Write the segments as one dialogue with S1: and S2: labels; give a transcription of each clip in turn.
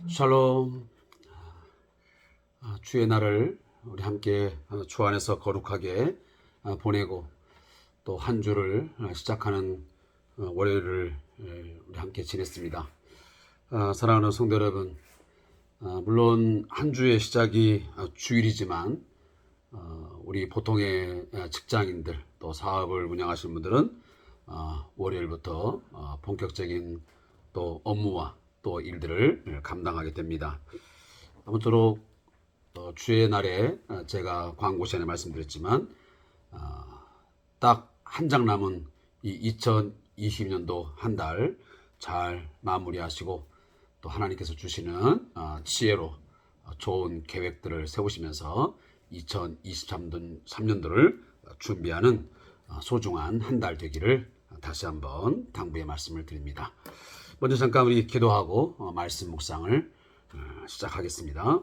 S1: 샬롬. 주의 날을 우리 함께 주 안에서 거룩하게 보내고 또 한 주를 시작하는 월요일을 우리 함께 지냈습니다. 사랑하는 성도 여러분, 물론 한 주의 시작이 주일이지만 우리 보통의 직장인들 또 사업을 운영하시는 분들은 월요일부터 본격적인 또 업무와 또 일들을 감당하게 됩니다. 아무쪼록 주의 날에 제가 광고 시간에 말씀드렸지만 딱 한 장 남은 이 2020년도 한 달 잘 마무리하시고 또 하나님께서 주시는 지혜로 좋은 계획들을 세우시면서 2023년도를 준비하는 소중한 한 달 되기를 다시 한번 당부의 말씀을 드립니다. 먼저 잠깐 우리 기도하고 말씀 묵상을 시작하겠습니다.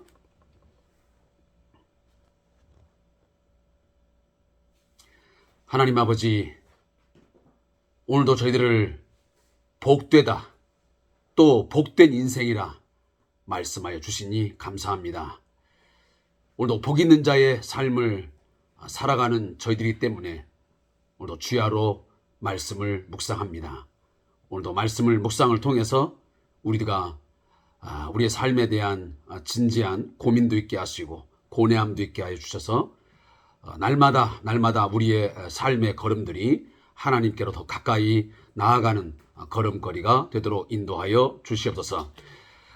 S1: 하나님 아버지, 오늘도 저희들을 복되다 또 복된 인생이라 말씀하여 주시니 감사합니다. 오늘도 복 있는 자의 삶을 살아가는 저희들이기 때문에 오늘도 주야로 말씀을 묵상합니다. 오늘도 말씀을 묵상을 통해서 우리가 우리의 삶에 대한 진지한 고민도 있게 하시고 고뇌함도 있게 하여 주셔서 날마다 우리의 삶의 걸음들이 하나님께로 더 가까이 나아가는 걸음걸이가 되도록 인도하여 주시옵소서.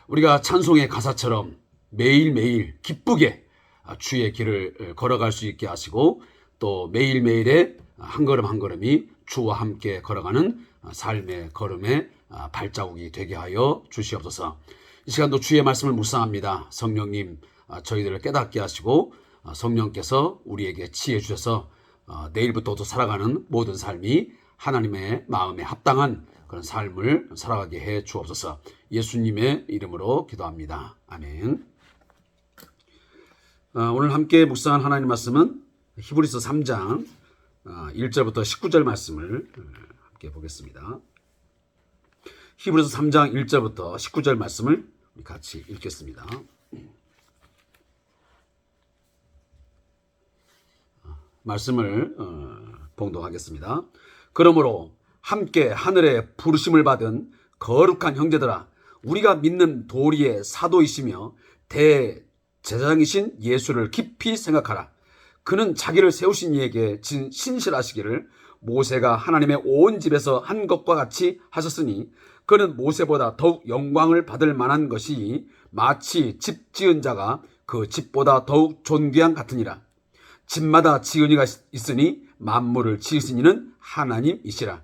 S1: 우리가 찬송의 가사처럼 매일매일 기쁘게 주의 길을 걸어갈 수 있게 하시고 또 매일매일의 한 걸음 한 걸음이 주와 함께 걸어가는 삶의 걸음의 발자국이 되게 하여 주시옵소서. 이 시간도 주의 말씀을 묵상합니다. 성령님, 저희들을 깨닫게 하시고 성령께서 우리에게 지혜 주셔서 내일부터도 살아가는 모든 삶이 하나님의 마음에 합당한 그런 삶을 살아가게 해 주옵소서. 예수님의 이름으로 기도합니다. 아멘. 오늘 함께 묵상한 하나님 말씀은 히브리서 3장 1절부터 19절 말씀을 함께 보겠습니다. 히브리서 3장 1절부터 19절 말씀을 같이 읽겠습니다. 말씀을 봉독하겠습니다. 그러므로 함께 하늘에 부르심을 받은 거룩한 형제들아, 우리가 믿는 도리의 사도이시며 대제사장이신 예수를 깊이 생각하라. 그는 자기를 세우신 이에게 신실하시기를 모세가 하나님의 온 집에서 한 것과 같이 하셨으니 그는 모세보다 더욱 영광을 받을 만한 것이 마치 집 지은 자가 그 집보다 더욱 존귀한 같으니라. 집마다 지은 이가 있으니 만물을 지으신 이는 하나님이시라.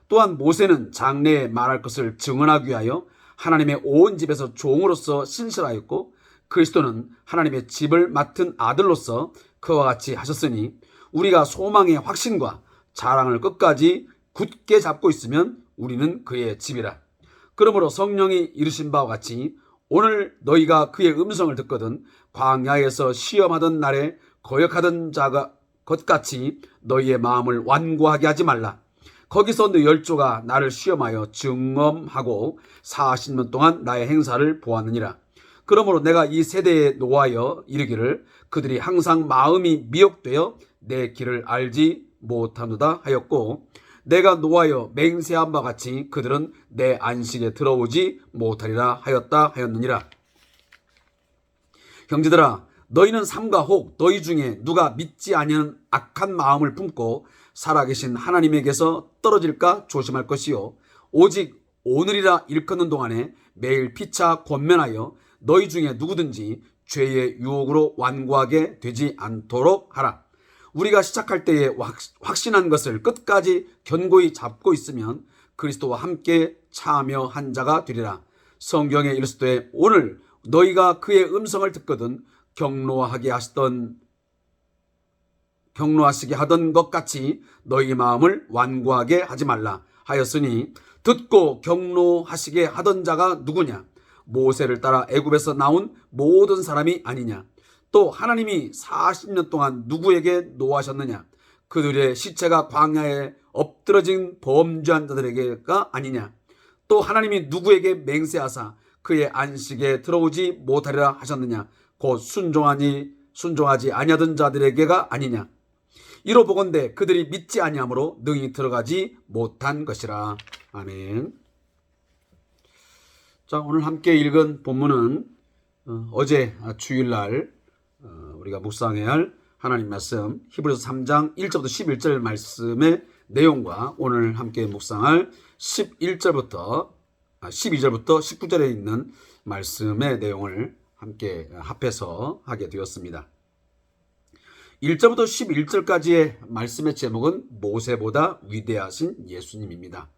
S1: 또한 모세는 장래에 말할 것을 증언하기 위하여 하나님의 온 집에서 종으로서 신실하였고 그리스도는 하나님의 집을 맡은 아들로서 그와 같이 하셨으니 우리가 소망의 확신과 자랑을 끝까지 굳게 잡고 있으면 우리는 그의 집이라. 그러므로 성령이 이르신 바와 같이 오늘 너희가 그의 음성을 듣거든 광야에서 시험하던 날에 거역하던 자가 것같이 너희의 마음을 완고하게 하지 말라. 거기서 너 열조가 나를 시험하여 증언하고 40년 동안 나의 행사를 보았느니라. 그러므로 내가 이 세대에 노하여 이르기를 그들이 항상 마음이 미혹되어 내 길을 알지 못하노다 하였고 내가 노하여 맹세한 바 같이 그들은 내 안식에 들어오지 못하리라 하였느니라. 형제들아, 너희는 삼가 혹 너희 중에 누가 믿지 아니하는 악한 마음을 품고 살아계신 하나님에게서 떨어질까 조심할 것이요 오직 오늘이라 일컫는 동안에 매일 피차 권면하여 너희 중에 누구든지 죄의 유혹으로 완고하게 되지 않도록 하라. 우리가 시작할 때에 확신한 것을 끝까지 견고히 잡고 있으면 그리스도와 함께 참여한 자가 되리라. 성경에 이르시되 오늘 너희가 그의 음성을 듣거든 경노하시게 하던 것 같이 너희 마음을 완고하게 하지 말라 하였으니 듣고 경노하시게 하던 자가 누구냐? 모세를 따라 애굽에서 나온 모든 사람이 아니냐? 또 하나님이 40년 동안 누구에게 노하셨느냐? 그들의 시체가 광야에 엎드러진 범죄한 자들에게가 아니냐? 또 하나님이 누구에게 맹세하사 그의 안식에 들어오지 못하리라 하셨느냐? 곧 순종하지 아니하던 자들에게가 아니냐? 이로 보건대 그들이 믿지 아니함으로 능히 들어가지 못한 것이라. 아멘. 자, 오늘 함께 읽은 본문은 어제 주일날 우리가 묵상해야 할 하나님 말씀 히브리서 3장 1절부터 11절 말씀의 내용과 오늘 함께 묵상할 12절부터 19절에 있는 말씀의 내용을 함께 합해서 하게 되었습니다. 1절부터 11절까지의 말씀의 제목은 모세보다 위대하신 예수님입니다.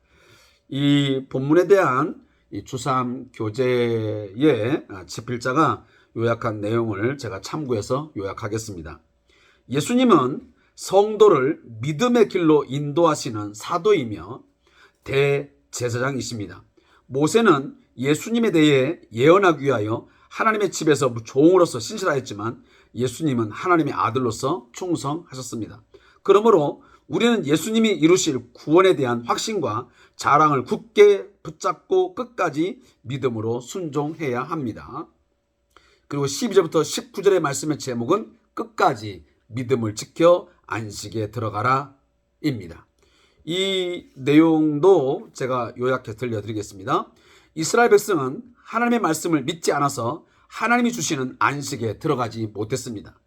S1: 이 본문에 대한 이 주삼 교재의 집필자가 요약한 내용을 제가 참고해서 요약하겠습니다. 예수님은 성도를 믿음의 길로 인도하시는 사도이며 대제사장이십니다. 모세는 예수님에 대해 예언하기 위하여 하나님의 집에서 종으로서 신실하였지만 예수님은 하나님의 아들로서 충성하셨습니다. 그러므로 우리는 예수님이 이루실 구원에 대한 확신과 자랑을 굳게 붙잡고 끝까지 믿음으로 순종해야 합니다. 그리고 12절부터 19절의 말씀의 제목은 끝까지 믿음을 지켜 안식에 들어가라 입니다. 이 내용도 제가 요약해서 들려드리겠습니다. 이스라엘 백성은 하나님의 말씀을 믿지 않아서 하나님이 주시는 안식에 들어가지 못했습니다.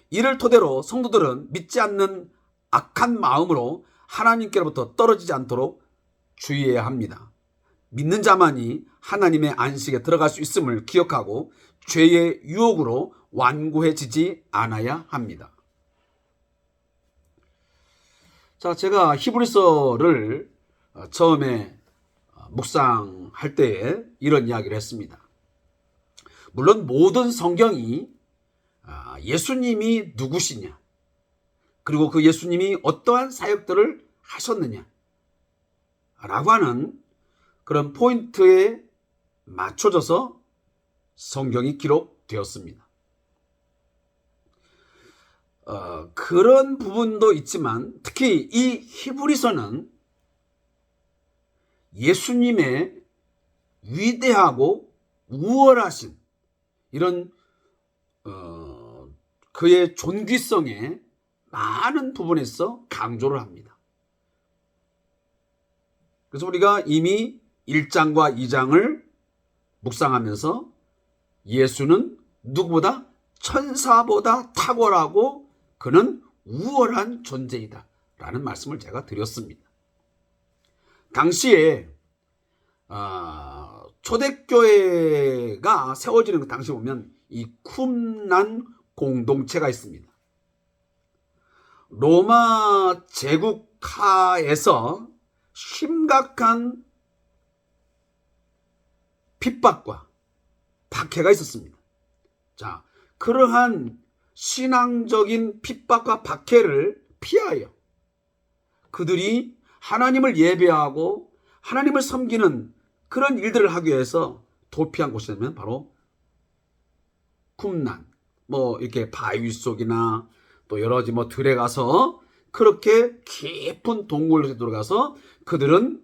S1: 이를 토대로 성도들은 믿지 않는 악한 마음으로 하나님께로부터 떨어지지 않도록 주의해야 합니다. 믿는 자만이 하나님의 안식에 들어갈 수 있음을 기억하고 죄의 유혹으로 완고해지지 않아야 합니다. 자, 제가 히브리서를 처음에 묵상할 때에 이런 이야기를 했습니다. 물론 모든 성경이 예수님이 누구시냐, 그리고 그 예수님이 어떠한 사역들을 하셨느냐 라고 하는 그런 포인트에 맞춰져서 성경이 기록되었습니다. 그런 부분도 있지만 특히 이 히브리서는 예수님의 위대하고 우월하신 이런 그의 존귀성에 많은 부분에서 강조를 합니다. 그래서 우리가 이미 1장과 2장을 묵상하면서 예수는 누구보다 천사보다 탁월하고 그는 우월한 존재이다 라는 말씀을 제가 드렸습니다. 당시에 초대교회가 세워지는 그 당시 보면 이 쿰난 공동체가 있습니다. 로마 제국하에서 심각한 핍박과 박해가 있었습니다. 자, 그러한 신앙적인 핍박과 박해를 피하여 그들이 하나님을 예배하고 하나님을 섬기는 그런 일들을 하기 위해서 도피한 곳이라면 바로 쿰난, 이렇게 바위 속이나 또 여러 가지 들에 가서 그렇게 깊은 동굴에 들어가서 그들은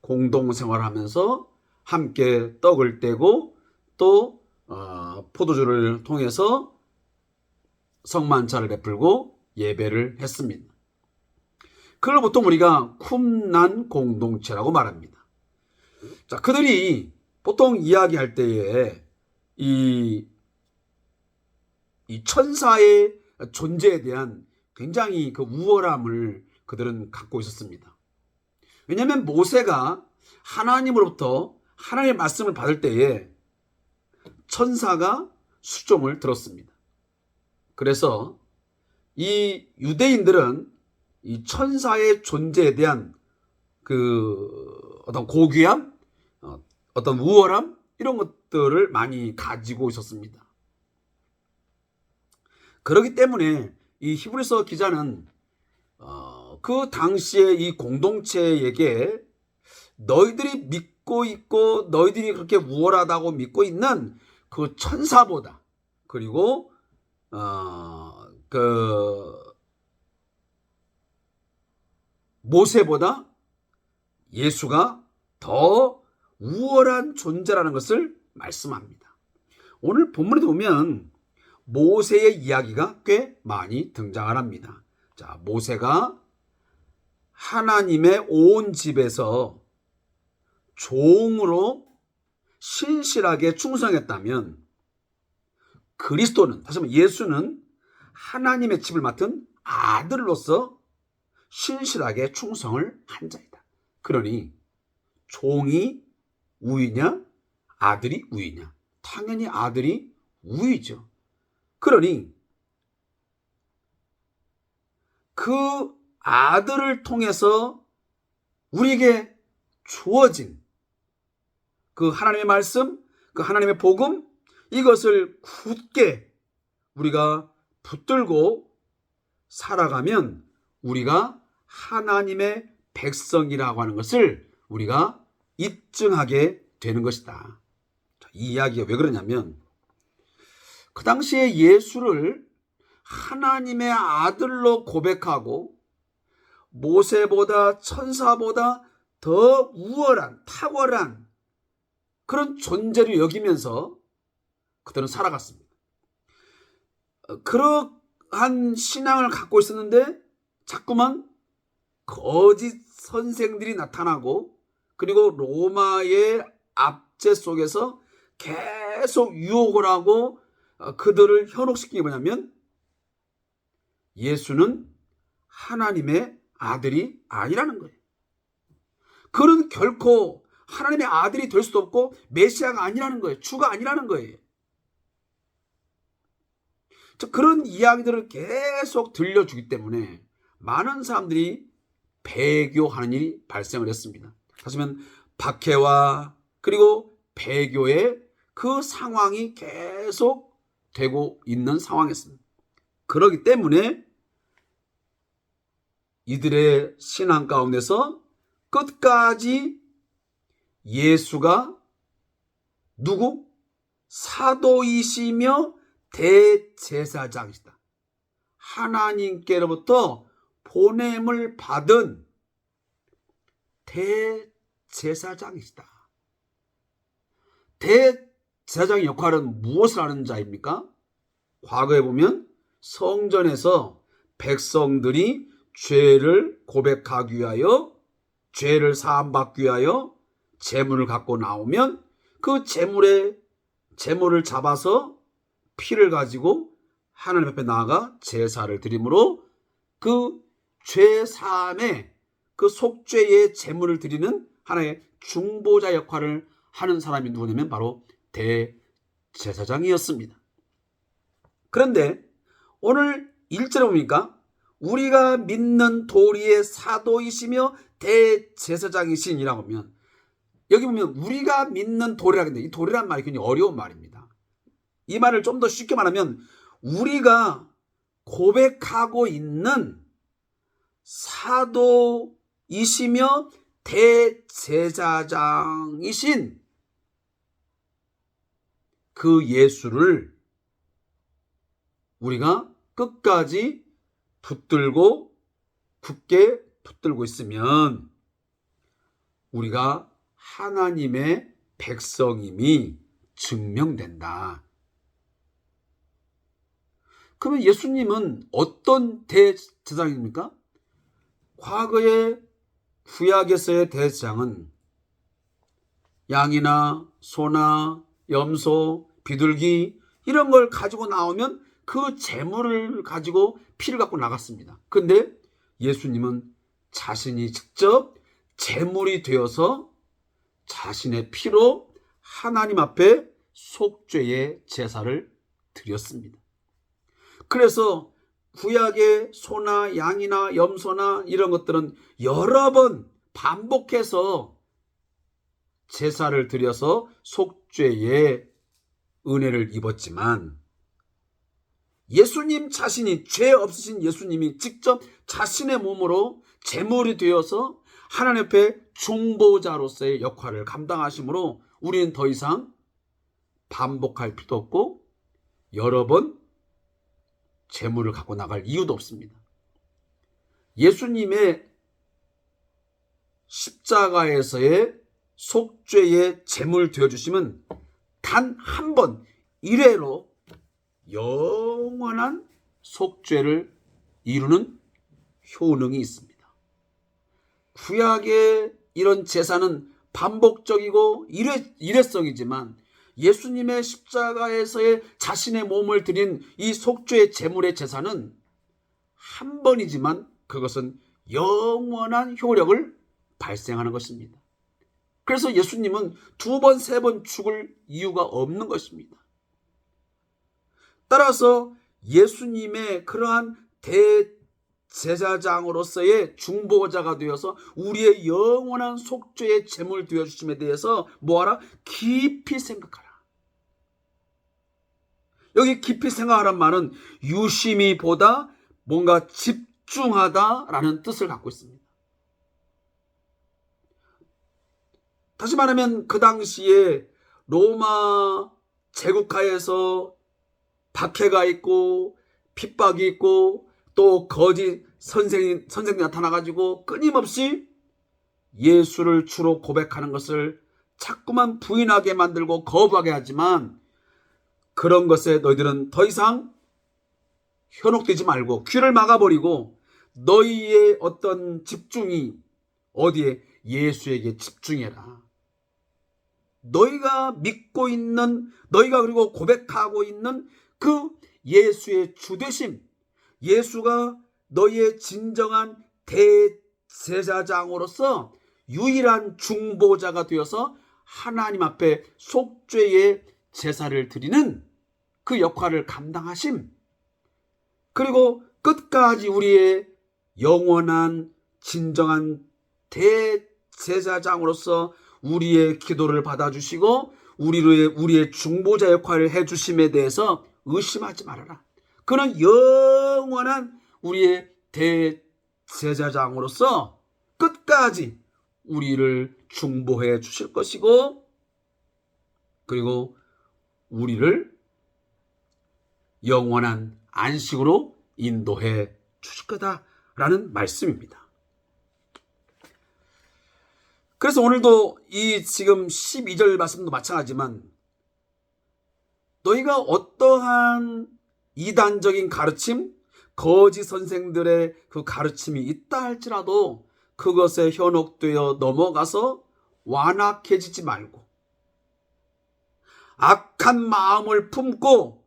S1: 공동생활을 하면서 함께 떡을 떼고 또 포도주를 통해서 성만찬을 베풀고 예배를 했습니다. 그걸 보통 우리가 쿰난 공동체라고 말합니다. 자, 그들이 보통 이야기할 때에 이 천사의 존재에 대한 굉장히 그 우월함을 그들은 갖고 있었습니다. 왜냐하면 모세가 하나님으로부터 하나님의 말씀을 받을 때에 천사가 수종을 들었습니다. 그래서 이 유대인들은 이 천사의 존재에 대한 그 어떤 고귀함, 어떤 우월함 이런 것들을 많이 가지고 있었습니다. 그렇기 때문에 이 히브리서 기자는 그 당시에 이 공동체에게 너희들이 믿고 있고 너희들이 그렇게 우월하다고 믿고 있는 그 천사보다 그리고 그 모세보다 예수가 더 우월한 존재라는 것을 말씀합니다. 오늘 본문에 보면 모세의 이야기가 꽤 많이 등장을 합니다. 자, 모세가 하나님의 온 집에서 종으로 신실하게 충성했다면 그리스도는, 다시 말해 예수는 하나님의 집을 맡은 아들로서 신실하게 충성을 한 자이다. 그러니 종이 우위냐 아들이 우위냐? 당연히 아들이 우위죠. 그러니 그 아들을 통해서 우리에게 주어진 그 하나님의 말씀, 그 하나님의 복음, 이것을 굳게 우리가 붙들고 살아가면 우리가 하나님의 백성이라고 하는 것을 우리가 입증하게 되는 것이다. 이 이야기가 왜 그러냐면 그 당시에 예수를 하나님의 아들로 고백하고 모세보다 천사보다 더 우월한 탁월한 그런 존재로 여기면서 그들은 살아갔습니다. 그러한 신앙을 갖고 있었는데 자꾸만 거짓 선생들이 나타나고 그리고 로마의 압제 속에서 계속 유혹을 하고 그들을 현혹시킨 게 뭐냐면 예수는 하나님의 아들이 아니라는 거예요. 그는 결코 하나님의 아들이 될 수도 없고 메시아가 아니라는 거예요. 주가 아니라는 거예요. 그런 이야기들을 계속 들려주기 때문에 많은 사람들이 배교하는 일이 발생을 했습니다. 다시 말하면 박해와 그리고 배교의 그 상황이 계속 되고 있는 상황이었습니다. 그렇기 때문에 이들의 신앙 가운데서 끝까지 예수가 누구? 사도이시며 대제사장이시다. 하나님께로부터 보냄을 받은 대제사장이시다. 대제사장의 역할은 무엇을 하는 자입니까? 과거에 보면 성전에서 백성들이 죄를 고백하기 위하여 죄를 사함받기 위하여 제물을 갖고 나오면 그 제물을 잡아서 피를 가지고 하나님 앞에 나아가 제사를 드림으로 그 죄사함의 그 속죄의 제물을 드리는 하나의 중보자 역할을 하는 사람이 누구냐면 바로 대제사장이었습니다. 그런데 오늘 1절에 보니까 우리가 믿는 도리의 사도이시며 대제사장이신이라고 하면 여기 보면 우리가 믿는 도리라고 했는데 이 도리란 말이 굉장히 어려운 말입니다. 이 말을 좀 더 쉽게 말하면 우리가 고백하고 있는 사도이시며 대제사장이신 그 예수를 우리가 끝까지 붙들고 굳게 붙들고 있으면 우리가 하나님의 백성임이 증명된다. 그러면 예수님은 어떤 대제사장입니까? 과거의 구약에서의 대제사장은 양이나 소나 염소, 비둘기 이런 걸 가지고 나오면 그 제물을 가지고 피를 갖고 나갔습니다. 그런데 예수님은 자신이 직접 제물이 되어서 자신의 피로 하나님 앞에 속죄의 제사를 드렸습니다. 그래서 구약의 소나 양이나 염소나 이런 것들은 여러 번 반복해서 제사를 드려서 속죄의 은혜를 입었지만 예수님 자신이 죄 없으신 예수님이 직접 자신의 몸으로 제물이 되어서 하나님 앞에 중보자로서의 역할을 감당하심으로 우리는 더 이상 반복할 필요도 없고 여러 번 제물을 갖고 나갈 이유도 없습니다. 예수님의 십자가에서의 속죄의 제물 되어주심은 단 한 번, 일회로 영원한 속죄를 이루는 효능이 있습니다. 구약의 이런 제사는 반복적이고 일회성이지만 예수님의 십자가에서의 자신의 몸을 드린 이 속죄의 제물의 제사는 한 번이지만 그것은 영원한 효력을 발생하는 것입니다. 그래서 예수님은 두 번, 세 번 죽을 이유가 없는 것입니다. 따라서 예수님의 그러한 대제사장으로서의 중보자가 되어서 우리의 영원한 속죄의 제물 되어주심에 대해서 뭐하라? 깊이 생각하라. 여기 깊이 생각하란 말은 유심히보다 뭔가 집중하다라는 뜻을 갖고 있습니다. 다시 말하면 그 당시에 로마 제국하에서 박해가 있고 핍박이 있고 또 거짓 선생이 나타나가지고 끊임없이 예수를 주로 고백하는 것을 자꾸만 부인하게 만들고 거부하게 하지만 그런 것에 너희들은 더 이상 현혹되지 말고 귀를 막아버리고 너희의 어떤 집중이 어디에? 예수에게 집중해라. 너희가 믿고 있는, 너희가 그리고 고백하고 있는 그 예수의 주되심, 예수가 너희의 진정한 대제사장으로서 유일한 중보자가 되어서 하나님 앞에 속죄의 제사를 드리는 그 역할을 감당하심, 그리고 끝까지 우리의 영원한 진정한 대제사장으로서 우리의 기도를 받아주시고 우리의 중보자 역할을 해주심에 대해서 의심하지 말아라. 그는 영원한 우리의 대제사장으로서 끝까지 우리를 중보해 주실 것이고 그리고 우리를 영원한 안식으로 인도해 주실 거다라는 말씀입니다. 그래서 오늘도 이 지금 12절 말씀도 마찬가지지만 너희가 어떠한 이단적인 가르침, 거짓 선생들의 그 가르침이 있다 할지라도 그것에 현혹되어 넘어가서 완악해지지 말고 악한 마음을 품고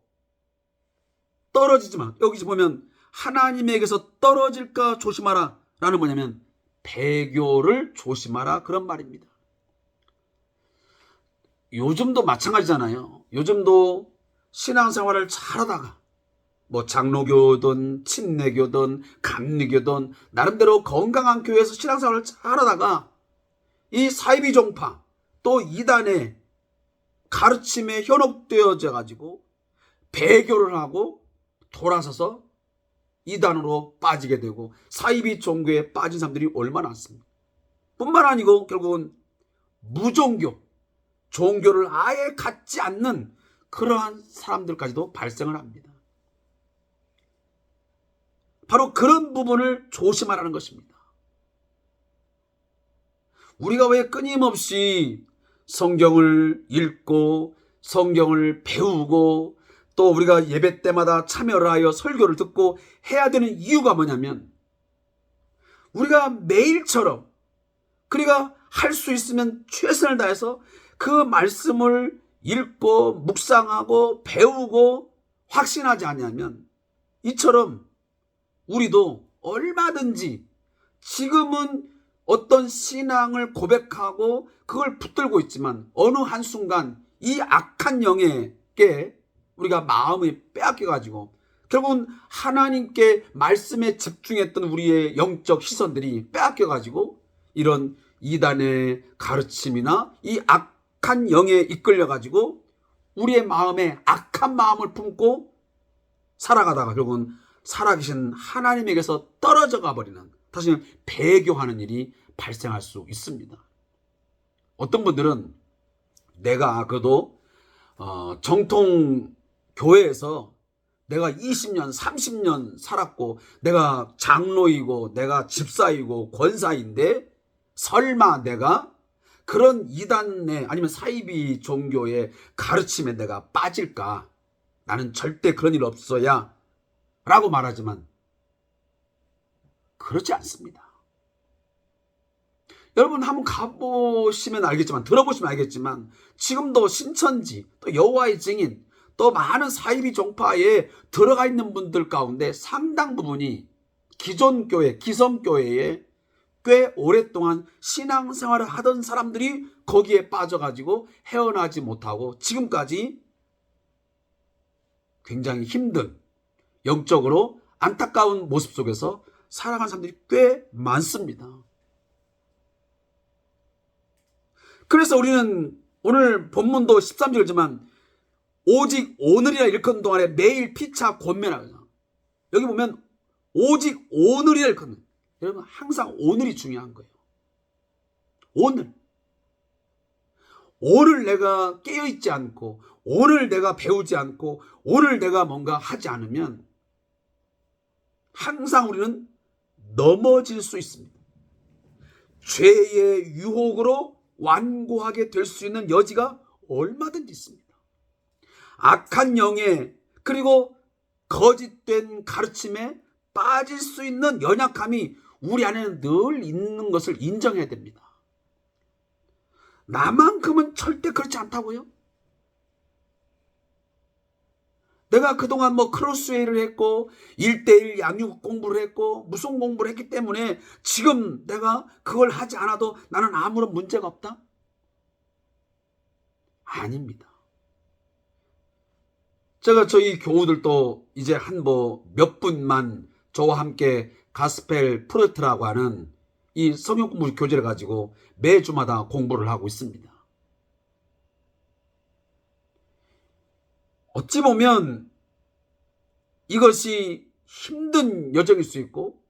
S1: 떨어지지 마. 여기 보면 하나님에게서 떨어질까 조심하라 라는 뭐냐면 배교를 조심하라 그런 말입니다. 요즘도 마찬가지잖아요. 요즘도 신앙생활을 잘하다가 뭐 장로교든 침례교든 감리교든 나름대로 건강한 교회에서 신앙생활을 잘하다가 이 사이비 종파 또 이단의 가르침에 현혹되어져 가지고 배교를 하고 돌아서서 이단으로 빠지게 되고 사이비 종교에 빠진 사람들이 얼마나 많습니까? 뿐만 아니고 결국은 무종교, 종교를 아예 갖지 않는 그러한 사람들까지도 발생을 합니다. 바로 그런 부분을 조심하라는 것입니다. 우리가 왜 끊임없이 성경을 읽고 성경을 배우고 또 우리가 예배 때마다 참여를 하여 설교를 듣고 해야 되는 이유가 뭐냐면 우리가 매일처럼 그러니까 할 수 있으면 최선을 다해서 그 말씀을 읽고 묵상하고 배우고 확신하지 않으면 이처럼 우리도 얼마든지 지금은 어떤 신앙을 고백하고 그걸 붙들고 있지만 어느 한순간 이 악한 영에게 우리가 마음이 빼앗겨가지고 결국은 하나님께 말씀에 집중했던 우리의 영적 시선들이 빼앗겨가지고 이런 이단의 가르침이나 이 악한 영에 이끌려가지고 우리의 마음에 악한 마음을 품고 살아가다가 결국은 살아계신 하나님에게서 떨어져 가버리는 다시 배교하는 일이 발생할 수 있습니다. 어떤 분들은 내가 그래도 정통 교회에서 내가 20년, 30년 살았고 내가 장로이고 내가 집사이고 권사인데 설마 내가 그런 이단의 아니면 사이비 종교의 가르침에 내가 빠질까? 나는 절대 그런 일 없어야 라고 말하지만 그렇지 않습니다. 여러분 한번 가보시면 알겠지만, 들어보시면 알겠지만, 지금도 신천지, 또 여호와의 증인, 또 많은 사이비 종파에 들어가 있는 분들 가운데 상당 부분이 기존 교회, 기성교회에 꽤 오랫동안 신앙생활을 하던 사람들이 거기에 빠져가지고 헤어나지 못하고 지금까지 굉장히 힘든, 영적으로 안타까운 모습 속에서 살아가는 사람들이 꽤 많습니다. 그래서 우리는 오늘 본문도 13절이지만 오직 오늘이라 일컫는 동안에 매일 피차 권면하거든요. 여기 보면 오직 오늘이라 일컫는, 여러분 항상 오늘이 중요한 거예요. 오늘 내가 깨어있지 않고, 오늘 내가 배우지 않고, 오늘 내가 뭔가 하지 않으면 항상 우리는 넘어질 수 있습니다. 죄의 유혹으로 완고하게 될 수 있는 여지가 얼마든지 있습니다. 악한 영에, 그리고 거짓된 가르침에 빠질 수 있는 연약함이 우리 안에는 늘 있는 것을 인정해야 됩니다. 나만큼은 절대 그렇지 않다고요? 내가 그동안 크로스웨이를 했고 1:1 양육 공부를 했고 무슨 공부를 했기 때문에 지금 내가 그걸 하지 않아도 나는 아무런 문제가 없다? 아닙니다. 제가 저희 교우들도 이제 몇 분만 저와 함께 가스펠 프로젝트라고 하는 이 성경 공부 교재를 가지고 매주마다 공부를 하고 있습니다. 어찌 보면 이것이 힘든 여정일 수 있고,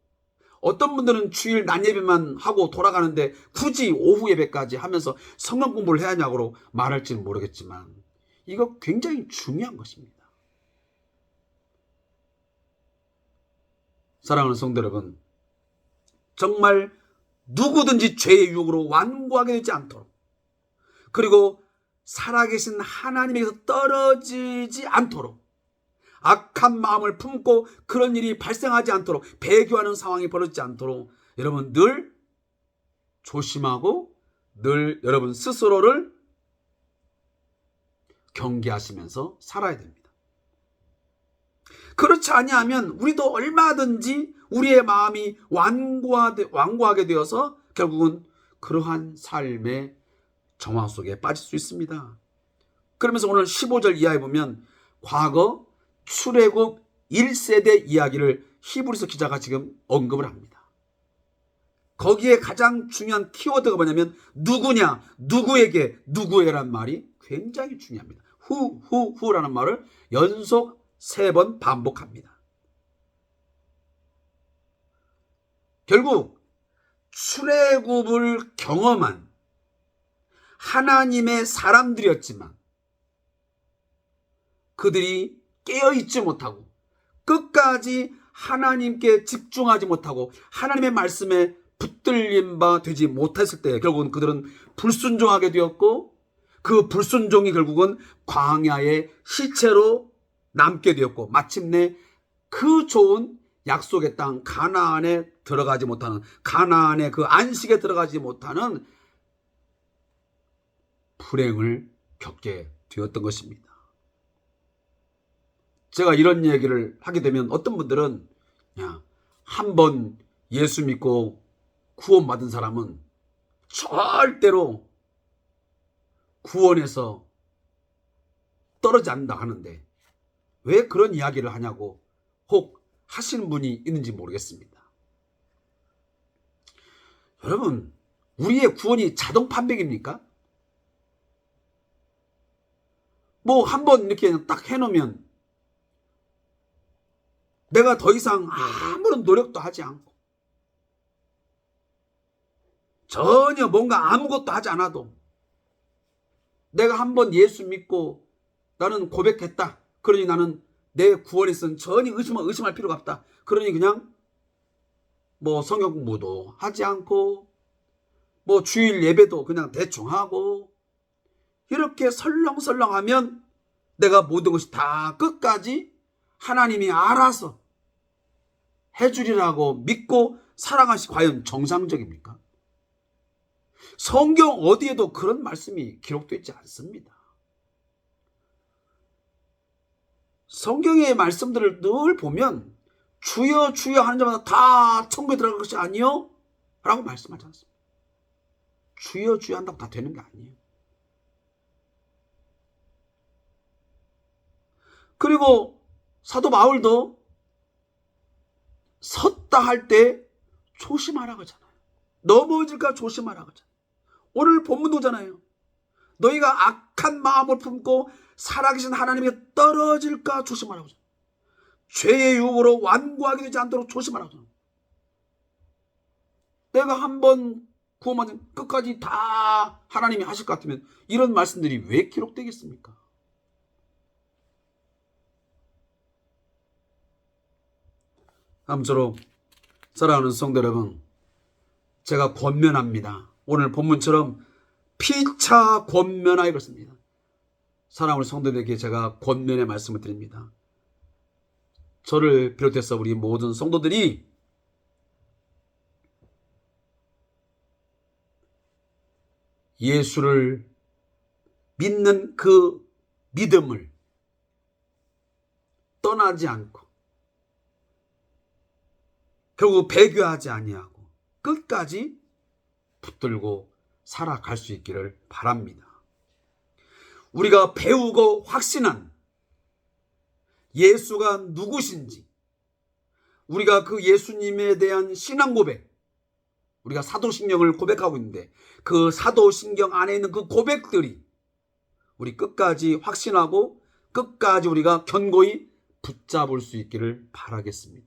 S1: 어떤 분들은 주일 낮 예배만 하고 돌아가는데 굳이 오후 예배까지 하면서 성경 공부를 해야 하냐고 말할지는 모르겠지만 이거 굉장히 중요한 것입니다. 사랑하는 성도 여러분, 정말 누구든지 죄의 유혹으로 완고하게 되지 않도록, 그리고 살아계신 하나님에게서 떨어지지 않도록, 악한 마음을 품고 그런 일이 발생하지 않도록, 배교하는 상황이 벌어지지 않도록 여러분 늘 조심하고 늘 여러분 스스로를 경계하시면서 살아야 됩니다. 그렇지 아니하면 우리도 얼마든지 우리의 마음이 완고하게 되어서 결국은 그러한 삶의 정화 속에 빠질 수 있습니다. 그러면서 오늘 15절 이하에 보면 과거 출애굽 1세대 이야기를 히브리서 기자가 지금 언급을 합니다. 거기에 가장 중요한 키워드가 뭐냐면 누구냐, 누구에게, 누구에게라는 말이 굉장히 중요합니다. 후라는 말을 연속 3번 반복합니다. 결국 출애굽을 경험한 하나님의 사람들이었지만 그들이 깨어있지 못하고 끝까지 하나님께 집중하지 못하고 하나님의 말씀에 붙들린 바 되지 못했을 때 결국은 그들은 불순종하게 되었고, 그 불순종이 결국은 광야의 시체로 남게 되었고, 마침내 그 좋은 약속의 땅 가나안에 들어가지 못하는, 가나안의 그 안식에 들어가지 못하는 불행을 겪게 되었던 것입니다. 제가 이런 얘기를 하게 되면 어떤 분들은 한번 예수 믿고 구원받은 사람은 절대로 구원에서 떨어지지 않는다 하는데 왜 그런 이야기를 하냐고 혹 하시는 분이 있는지 모르겠습니다. 여러분, 우리의 구원이 자동 판백입니까? 한번 이렇게 딱 해놓으면 내가 더 이상 아무런 노력도 하지 않고 전혀 뭔가 아무것도 하지 않아도 내가 한번 예수 믿고 나는 고백했다. 그러니 나는 내 구원에 있어서는 전혀 의심할 필요가 없다. 그러니 그냥 성경 공부도 하지 않고 뭐 주일 예배도 그냥 대충 하고 이렇게 설렁설렁하면 내가 모든 것이 다 끝까지 하나님이 알아서 해주리라고 믿고 살아가는 것이 과연 정상적입니까? 성경 어디에도 그런 말씀이 기록되어 있지 않습니다. 성경의 말씀들을 늘 보면 주여 주여 하는 자마다 다 천국에 들어갈 것이 아니요 라고 말씀하지 않습니다. 주여 주여 한다고 다 되는 게 아니에요. 그리고 사도 바울도 섰다 할 때 조심하라고 하잖아요. 넘어질까 조심하라고 하잖아요. 오늘 본문도잖아요. 너희가 악한 마음을 품고 살아계신 하나님께 떨어질까 조심하라고 하잖아요. 죄의 유혹으로 완고하게 되지 않도록 조심하라고 하잖아요. 내가 한번 구원받으면 끝까지 다 하나님이 하실 것 같으면 이런 말씀들이 왜 기록되겠습니까? 아무쪼록 사랑하는 성도 여러분, 제가 권면합니다. 오늘 본문처럼 피차 권면하여 그렇습니다. 사랑하는 성도들에게 제가 권면의 말씀을 드립니다. 저를 비롯해서 우리 모든 성도들이 예수를 믿는 그 믿음을 떠나지 않고 결국 배교하지 아니하고 끝까지 붙들고 살아갈 수 있기를 바랍니다. 우리가 배우고 확신한 예수가 누구신지, 우리가 그 예수님에 대한 신앙 고백, 우리가 사도신경을 고백하고 있는데 그 사도신경 안에 있는 그 고백들이 우리 끝까지 확신하고 끝까지 우리가 견고히 붙잡을 수 있기를 바라겠습니다.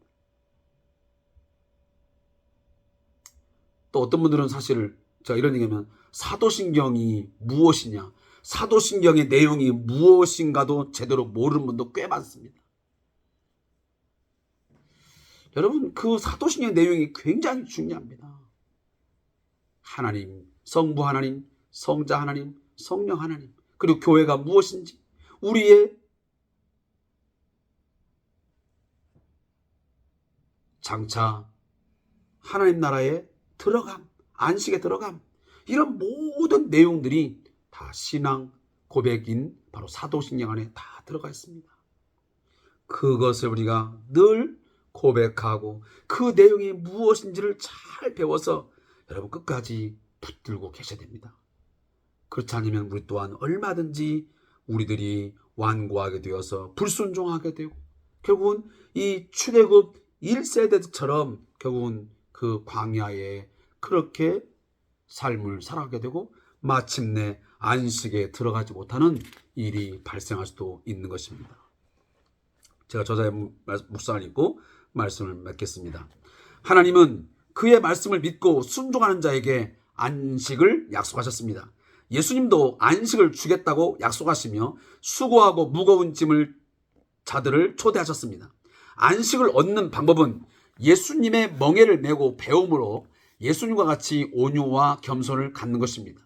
S1: 또 어떤 분들은 사실 제가 이런 얘기하면 사도신경이 무엇이냐, 사도신경의 내용이 무엇인가도 제대로 모르는 분도 꽤 많습니다. 여러분, 그 사도신경의 내용이 굉장히 중요합니다. 하나님, 성부 하나님, 성자 하나님, 성령 하나님, 그리고 교회가 무엇인지, 우리의 장차 하나님 나라에 들어감, 안식에 들어감, 이런 모든 내용들이 다 신앙 고백인 바로 사도신경 안에 다 들어가 있습니다. 그것을 우리가 늘 고백하고 그 내용이 무엇인지를 잘 배워서 여러분 끝까지 붙들고 계셔야 됩니다. 그렇지 않으면 우리 또한 얼마든지 우리들이 완고하게 되어서 불순종하게 되고 결국은 이 출애굽 1세대처럼 결국은 그 광야에 그렇게 삶을 살아가게 되고 마침내 안식에 들어가지 못하는 일이 발생할 수도 있는 것입니다. 제가 저자의 묵상을 읽고 말씀을 맺겠습니다. 하나님은 그의 말씀을 믿고 순종하는 자에게 안식을 약속하셨습니다. 예수님도 안식을 주겠다고 약속하시며 수고하고 무거운 짐을 자들을 초대하셨습니다. 안식을 얻는 방법은 예수님의 멍에를 메고 배움으로 예수님과 같이 온유와 겸손을 갖는 것입니다.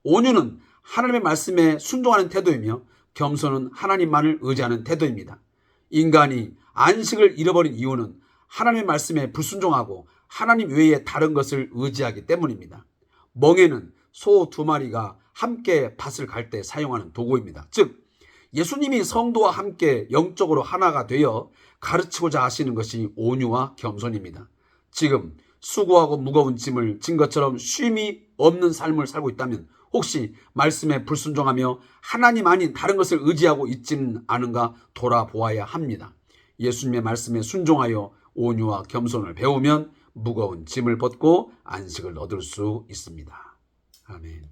S1: 온유는 하나님의 말씀에 순종하는 태도이며 겸손은 하나님만을 의지하는 태도입니다. 인간이 안식을 잃어버린 이유는 하나님의 말씀에 불순종하고 하나님 외에 다른 것을 의지하기 때문입니다. 멍에는 소 2마리가 함께 밭을 갈 때 사용하는 도구입니다. 즉 예수님이 성도와 함께 영적으로 하나가 되어 가르치고자 하시는 것이 온유와 겸손입니다. 지금 수고하고 무거운 짐을 진 것처럼 쉼이 없는 삶을 살고 있다면 혹시 말씀에 불순종하며 하나님 아닌 다른 것을 의지하고 있지는 않은가 돌아보아야 합니다. 예수님의 말씀에 순종하여 온유와 겸손을 배우면 무거운 짐을 벗고 안식을 얻을 수 있습니다. 아멘.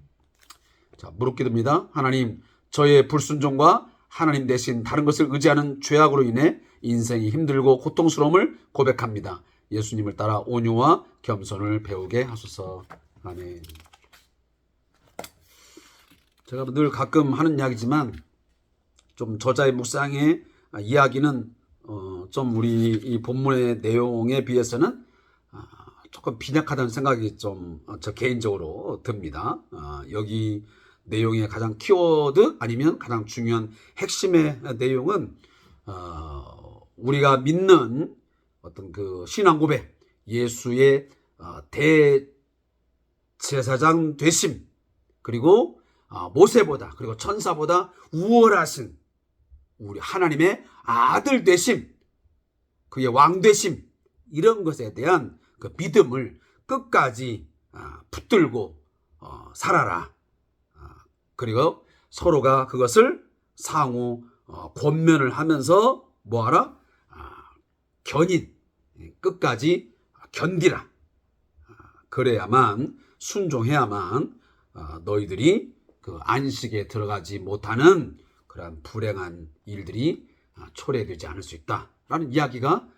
S1: 자, 무릎 기도입니다. 하나님, 저의 불순종과 하나님 대신 다른 것을 의지하는 죄악으로 인해 인생이 힘들고 고통스러움을 고백합니다. 예수님을 따라 온유와 겸손을 배우게 하소서. 아멘. 제가 늘 가끔 하는 이야기지만 좀 저자의 묵상의 이야기는 좀 우리 이 본문의 내용에 비해서는 조금 빈약하다는 생각이 좀 저 개인적으로 듭니다. 여기 내용의 가장 키워드 아니면 가장 중요한 핵심의 내용은 우리가 믿는 어떤 그 신앙 고백, 예수의 대제사장 되심, 그리고 모세보다 그리고 천사보다 우월하신 우리 하나님의 아들 되심, 그의 왕 되심, 이런 것에 대한 그 믿음을 끝까지 붙들고 살아라. 그리고 서로가 그것을 상호 권면을 하면서 뭐하라? 견인, 끝까지 견디라. 그래야만, 순종해야만 너희들이 그 안식에 들어가지 못하는 그러한 불행한 일들이 초래되지 않을 수 있다라는 이야기가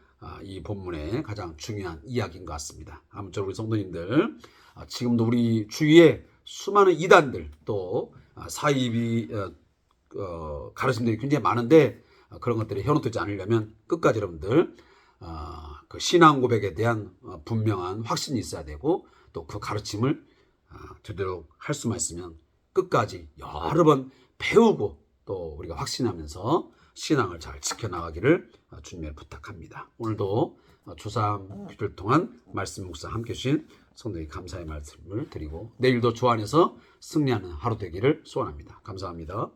S1: 이 본문의 가장 중요한 이야기인 것 같습니다. 아무쪼록 우리 성도님들, 지금도 우리 주위에 수많은 이단들, 또 사이비 가르침들이 굉장히 많은데 그런 것들이 현혹되지 않으려면 끝까지 여러분들 그 신앙 고백에 대한 분명한 확신이 있어야 되고, 또 그 가르침을 되도록 할 수만 있으면 끝까지 여러 번 배우고 또 우리가 확신하면서 신앙을 잘 지켜나가기를 주님께 부탁합니다. 오늘도 주삼 기도를 통한 말씀 묵상 함께 해주신 성도님 감사의 말씀을 드리고, 내일도 주 안에서 승리하는 하루 되기를 소원합니다. 감사합니다.